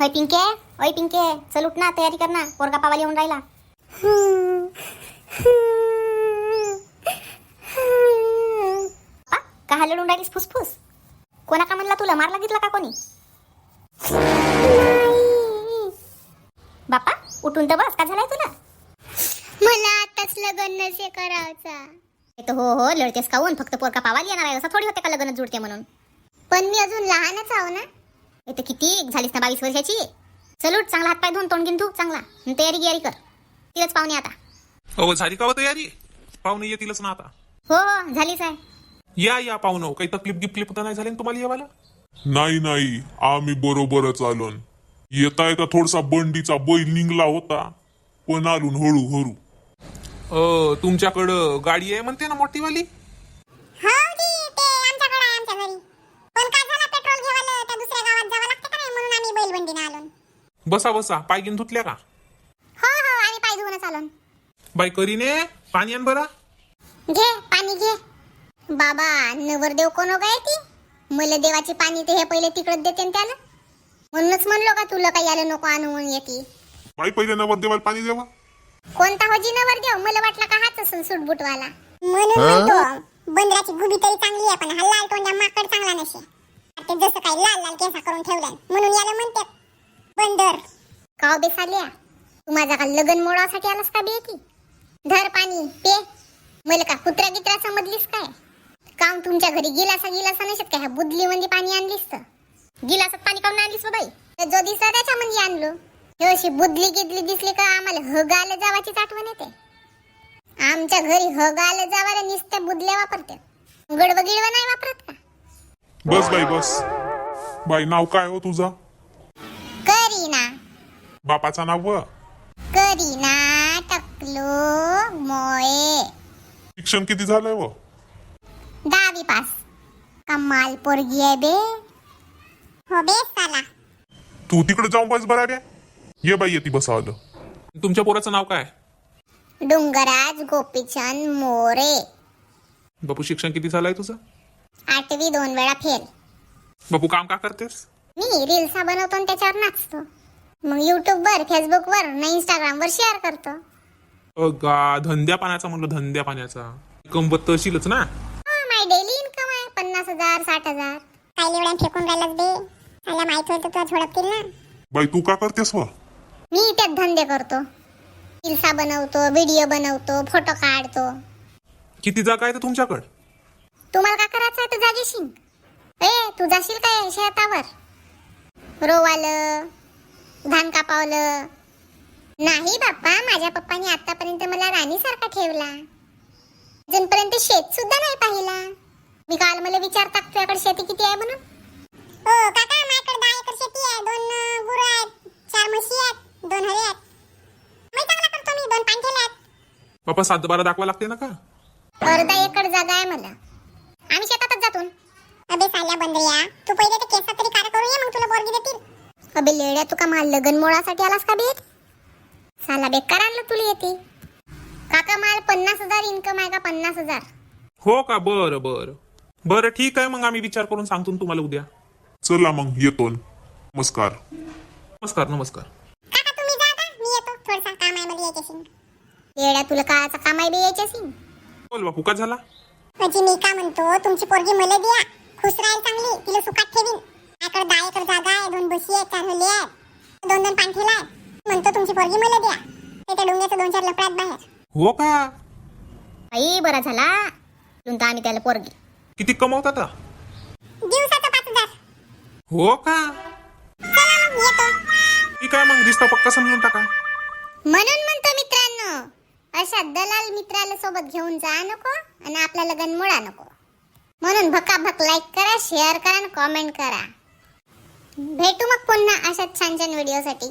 ओय पिंके, चल उठ ना, तयारी कर ना, पोरगा पावाला येऊन राहिला. का हलडून राहिलीस फुसफुस? कोणा का म्हणला तुला? मारला घेतला का कोणी? बापा उठून तर बस. का झालाय तुला? मला आताच लग्न नसे करायचा. हो लढतेस काऊन? फक्त पोरका पावाला येणार आहे असं थोडी होते का लग्न जुडते म्हणून? पण मी अजून लहानच आहो ना. इथे किती झालीस ना, 22 वर्षाची. चल उठ, चांगला हातपाय धुवून तोंड गिन धू चांगला. तयारी कर. तिलाच पाहुणे आता. हो झाली का तयारी? पाहुणे येतीलच ना आता. हो झालीच आहे. या पाहुणं. काही तकलीफ गिफ्ट तर नाही झाली ना तुम्हाला येवायला? नाही आम्ही बरोबरच आलोन. येता येता थोडसा बंडीचा बैल निघला होता, पण आलून हळू. तुमच्याकडं गाडी आहे म्हणते ना मोठीवाली? हो दी, ते आमच्याकडे आहे आमच्या घरी. पण काय झालं, पेट्रोल घेवायला त्या दुसऱ्या गावात जावं लागतं का नाही, म्हणून आम्ही बैलबंडीने आलो. बसा पाय घेऊन धुतल्या का? हो आणि पाय धुवूनच आलो. बाई करीने पाणी आण बरा. घे पाणी घे. बाबा नवरदेव कोण काय ती? मला देवाची पाणी ते हे पहिले तिकडच देते न त्याला. म्हणूनच म्हणलो का तुला काही आलं नको आणू म्हणून येते. बाई पहिले नवरदेवाला पाणी देवा. कोणता होजी नवरदेव? मला वाटला का हाच असेल सुटबुटवाला. म्हणून म्हणतो बंदराची गुबी तरी चांगली आहे, पण हा लाल तोंड्या माकड चांगला नसे. ते जसं काही लाल केसा करून ठेवलाय म्हणून याला म्हणते बंदर. काव बेसाल्या, तू माझा का लगन मोडासाठी आलास का बेटी? धर पाणी पे. मला का कुत्रा गित्रा समजलीस काय? काम तुमच्या घरी गिलासा नसत काय? ह्या बुदली मध्ये पाणी आणलीस तर गिलासात पाणी काऊन आणलीस बाई? तर जो दिसला त्याच्यामध्ये आणलो. हे अशी बुदली गिदली दिसली का आम्हाला हगायला जावाचीच आठवण येते. आमच्या घरी हगायला जावायला नुसत्या बुदल्या वापरते, गडवं गिडवं नाही वापरत का? बस बस. बाई नाव काय हो तुझा? करीना. बापाचा नाव व? करीना टकलो मोये. शिक्षण किती झालंय व? 10वी पास. कमाल पोरगी आहे बे. हो बे साला. तू तिकडे जाऊन बस बरा बे. ये बाई येते बसावलं. तुमच्या पोराचं नाव काय? डुंगराज गोपीचंद मोरे. बापू शिक्षण किती झालंय तुझं? 8वी 2 वेळा फेल. बापू काम का करतेस? मी रील्सा बनवतो आणि त्याच्यावर नाचतो. मग युट्यूबवर, फेसबुकवर ना इंस्टाग्रामवर शेअर करतो. धंद्या पाण्याचा म्हणलं, धंद्या पाण्याचा कंबत तशीलच ना. माय डेली इन्कम आहे 50,000 60,000. काय एवढ्या फेकून राहिलास बे? मला माहित होतं तुला झोडपतील ना. बाई तू का करतेस व? मी त्यात धंदे करतो. रील्सा बनवतो, व्हिडिओ बनवतो, फोटो काढतो. किती जागा आहे तुमच्याकडे? तुम्हाला काय करायचं आहे तर जागेशील. तू जाशील काय शेतावर? रोवालं, धान कापावलं? नाही बाप्पा, माझ्या पप्पानी आतापर्यंत मला राणीसारखा ठेवला. अजूनपर्यंत शेत सुद्धा नाही पाहिला. मी काल मला विचारतात तुझ्याकडे शेती किती आहे म्हणून. हो काका, माझ्याकडे 10 एकर शेती आहे. 2 गुरं आहेत, 4 म्हशी आहेत, 2 हरे आहेत. मी चांगला करतो. मी 2 पांठेले आहेत. बापा 7-12 दाखवा लागते ना का? अर्धा एकर जागा आहे मला. आम्ही शेतातच जातो. अबे साल्या बंदरिया, तू पहिले ते केसात तरी कार करून ये, मग तुला बोरगी देतील. अबे लेड्या, तू का मला लगन मोडासाठी आलास का बे? साला बेकार आणलं तुला येते. काका माल 50,000 इन्कम आहे का? 50,000. हो का? बरं ठीक आहे. मग आम्ही विचार करून सांगतो तुम्हाला उद्या. चला मग येतो. नमस्कार. नमस्कार. काका तुम्ही जा आता, मी येतो. थोडसा काम आहे मला यायचं. लेड्या, तुला कायचं काम आहे बे यायचं? बोल बापू, का झाला? म्हणजे मी का म्हणतो, तुमची पोरगी मला द्या. खुश राहील चांगली, तिला सुखात ठेवीन. माझ्याकडे 10 एकर जागा आहे, 2 म्हशी आहेत, 4 हले आहेत, 2 पांठेला आहेत. म्हणतो तुमची पोरगी मला द्या. त्या डोंग्याचं 2-4 लफड्यात बाहेर. हो का? आई बरा झाला. तुमचा आम्ही त्याला पोरगी. किती कमवतात? दिवसाचं 5,000. हो का? चला मग येतो. ठीक आहे, मग रिश्ता पक्का समजून टाका. म्हणून म्हणतो मित्रांनो, अशा दलाल मित्राला सोबत घेऊन जा नको आणि आपला लगन मुळा नको. म्हणून भकाभक लाईक करा, शेअर करा आणि कॉमेंट करा. भेटू मग पुन्हा अशाच छान छान व्हिडिओसाठी.